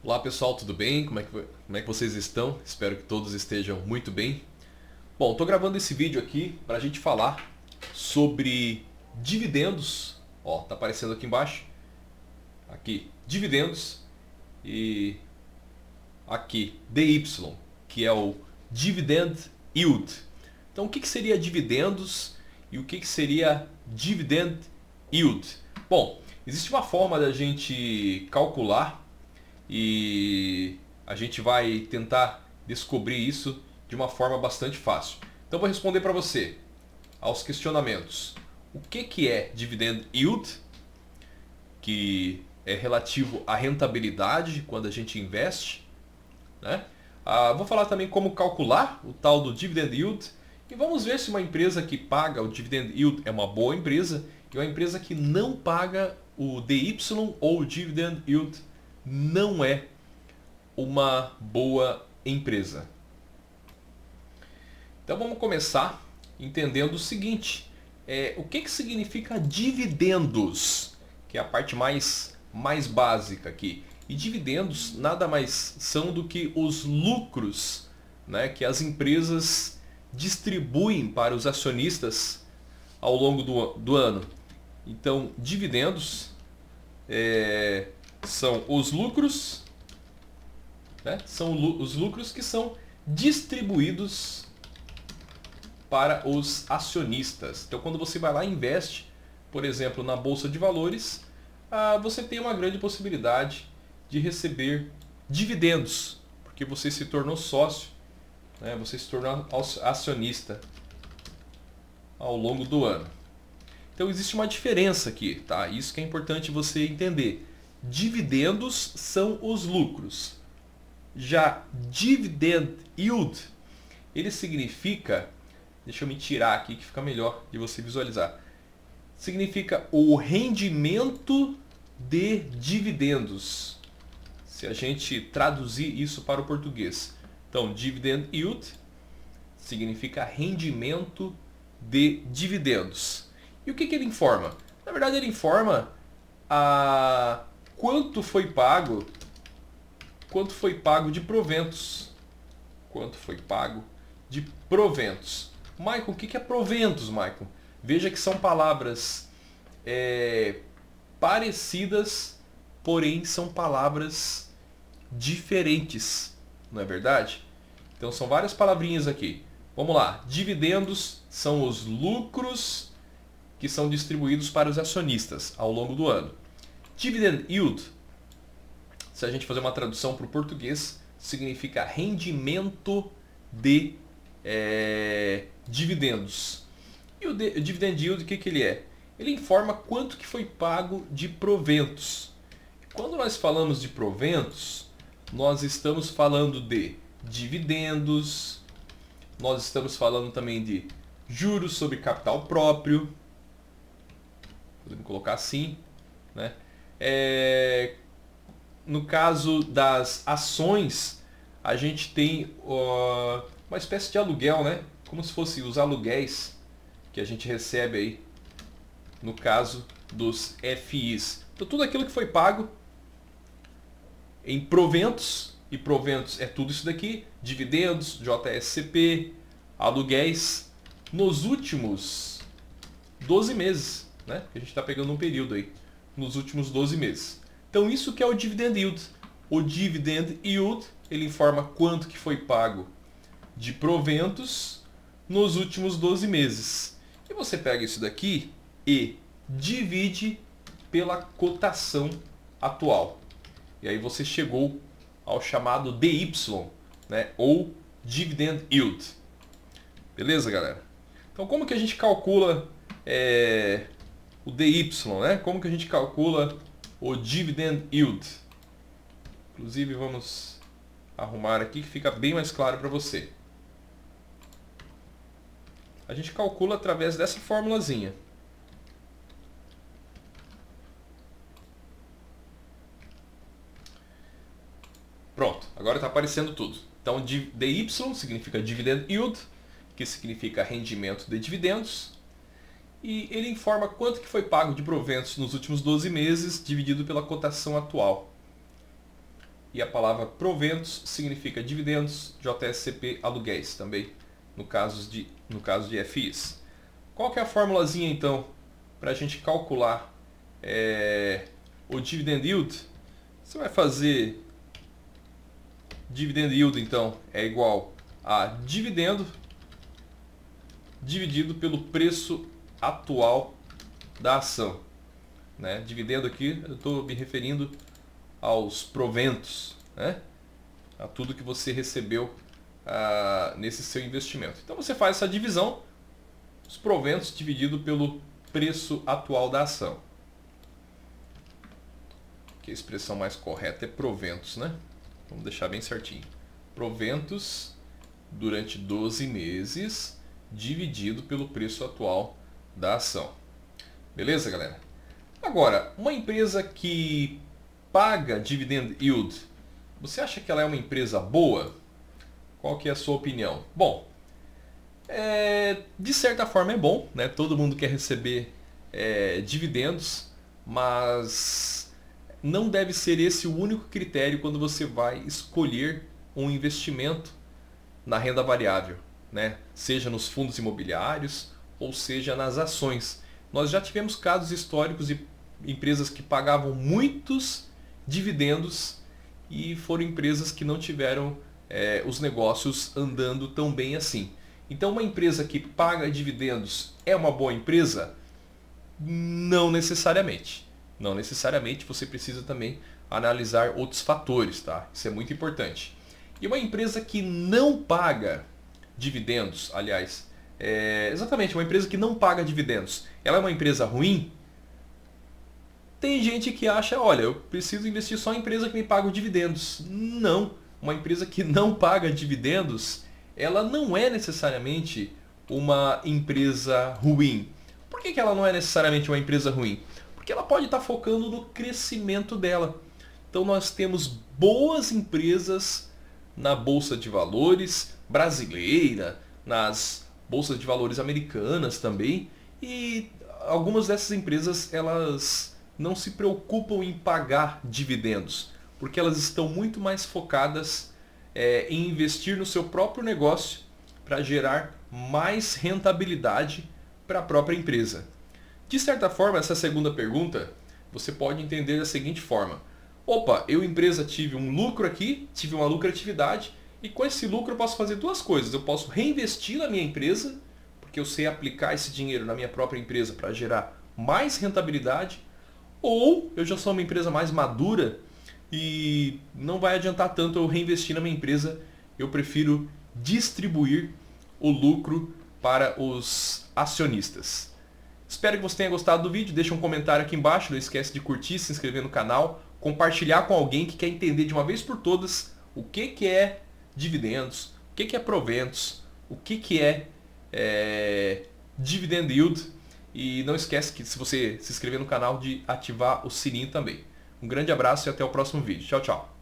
Olá pessoal, tudo bem? Como é que vocês estão? Espero que todos estejam muito bem. Bom, estou gravando esse vídeo aqui para a gente falar sobre dividendos. Ó, tá aparecendo aqui embaixo. Aqui, dividendos e aqui DY, que é o Dividend Yield. Então, o que seria dividendos e o que seria Dividend Yield? Bom, existe uma forma da gente calcular e a gente vai tentar descobrir isso de uma forma bastante fácil. Então, vou responder para você aos questionamentos. O que é Dividend Yield, que é relativo à rentabilidade quando a gente investe, né? Vou falar também como calcular o tal do Dividend Yield e vamos ver se uma empresa que paga o Dividend Yield é uma boa empresa e uma empresa que não paga o DY ou o Dividend Yield não é uma boa empresa. Então vamos começar entendendo o seguinte: o que significa dividendos, que é a parte mais básica aqui. E dividendos nada mais são do que os lucros, né, que as empresas distribuem para os acionistas ao longo do ano. Então, dividendos são os lucros, né, são os lucros que são distribuídos para os acionistas. Então, quando você vai lá e investe, por exemplo, na Bolsa de Valores, você tem uma grande possibilidade de receber dividendos, porque você se tornou sócio, né? Você se tornou acionista ao longo do ano. Então existe uma diferença aqui, tá? Isso que é importante você entender. Dividendos são os lucros. Já dividend yield, ele significa, deixa eu me tirar aqui que fica melhor de você visualizar. Significa o rendimento de dividendos. Se a gente traduzir isso para o português. Então, dividend yield significa rendimento de dividendos. E o que ele informa? Na verdade, ele informa quanto foi pago de proventos. Quanto foi pago de proventos. Michael, o que é proventos, Michael? Veja que são palavras parecidas, porém são palavras diferentes, não é verdade? Então são várias palavrinhas aqui. Vamos lá. Dividendos são os lucros que são distribuídos para os acionistas ao longo do ano. Dividend yield, se a gente fazer uma tradução para o português, significa rendimento de dividendos. E o dividend yield, o que ele é? Ele informa quanto que foi pago de proventos. Quando nós falamos de proventos, nós estamos falando de dividendos, nós estamos falando também de juros sobre capital próprio, podemos colocar assim, né? No caso das ações, a gente tem uma espécie de aluguel, né? Como se fosse os aluguéis que a gente recebe aí, no caso dos FIs. Então tudo aquilo que foi pago em proventos, e proventos é tudo isso daqui, dividendos, JSCP, aluguéis, nos últimos 12 meses, né? A gente está pegando um período aí, nos últimos 12 meses. Então isso que é o dividend yield. O dividend yield, ele informa quanto que foi pago de proventos nos últimos 12 meses. E você pega isso daqui e divide pela cotação atual. E aí você chegou ao chamado DY, né? Ou Dividend Yield. Beleza, galera? Então como que a gente calcula o DY, né? Como que a gente calcula o Dividend Yield? Inclusive vamos arrumar aqui que fica bem mais claro para você. A gente calcula através dessa formulazinha. Pronto, agora está aparecendo tudo. Então, DY significa Dividend Yield, que significa rendimento de dividendos. E ele informa quanto que foi pago de proventos nos últimos 12 meses, dividido pela cotação atual. e a palavra proventos significa dividendos, JSCP aluguéis também, no caso de FIs. Qual que é a formulazinha então para a gente calcular o dividend yield? Você vai fazer dividend yield então é igual a dividendo dividido pelo preço atual da ação, né? Dividendo aqui eu estou me referindo aos proventos, né? A tudo que você recebeu nesse seu investimento. Então você faz essa divisão, os proventos dividido pelo preço atual da ação. Que a expressão mais correta é proventos, né? Vamos deixar bem certinho. Proventos durante 12 meses dividido pelo preço atual da ação. Beleza, galera? Agora, uma empresa que paga dividend yield, você acha que ela é uma empresa boa? Qual que é a sua opinião? Bom, de certa forma é bom, né? Todo mundo quer receber dividendos, mas não deve ser esse o único critério quando você vai escolher um investimento na renda variável, né? Seja nos fundos imobiliários ou seja nas ações. Nós já tivemos casos históricos de empresas que pagavam muitos dividendos e foram empresas que não tiveram os negócios andando tão bem assim. Então uma empresa que paga dividendos é uma boa empresa? Não necessariamente. Não necessariamente, você precisa também analisar outros fatores, tá? Isso é muito importante. E uma empresa que não paga dividendos, aliás, exatamente, uma empresa que não paga dividendos, ela é uma empresa ruim? Tem gente que acha, olha, eu preciso investir só em empresa que me paga dividendos. Não, uma empresa que não paga dividendos, ela não é necessariamente uma empresa ruim. Por que ela não é necessariamente uma empresa ruim? Porque ela pode estar focando no crescimento dela. Então nós temos boas empresas na Bolsa de Valores brasileira, nas bolsas de valores americanas também, e algumas dessas empresas elas não se preocupam em pagar dividendos, porque elas estão muito mais focadas em investir no seu próprio negócio para gerar mais rentabilidade para a própria empresa. De certa forma, essa segunda pergunta você pode entender da seguinte forma: opa, eu empresa tive um lucro aqui, tive uma lucratividade, e com esse lucro eu posso fazer duas coisas. Eu posso reinvestir na minha empresa, porque eu sei aplicar esse dinheiro na minha própria empresa para gerar mais rentabilidade, ou eu já sou uma empresa mais madura e não vai adiantar tanto eu reinvestir na minha empresa, eu prefiro distribuir o lucro para os acionistas. Espero que você tenha gostado do vídeo, deixa um comentário aqui embaixo, não esquece de curtir, se inscrever no canal, compartilhar com alguém que quer entender de uma vez por todas o que é dividendos, o que é proventos, o que é dividend yield. E não esquece que se você se inscrever no canal de ativar o sininho também. Um grande abraço e até o próximo vídeo. Tchau, tchau.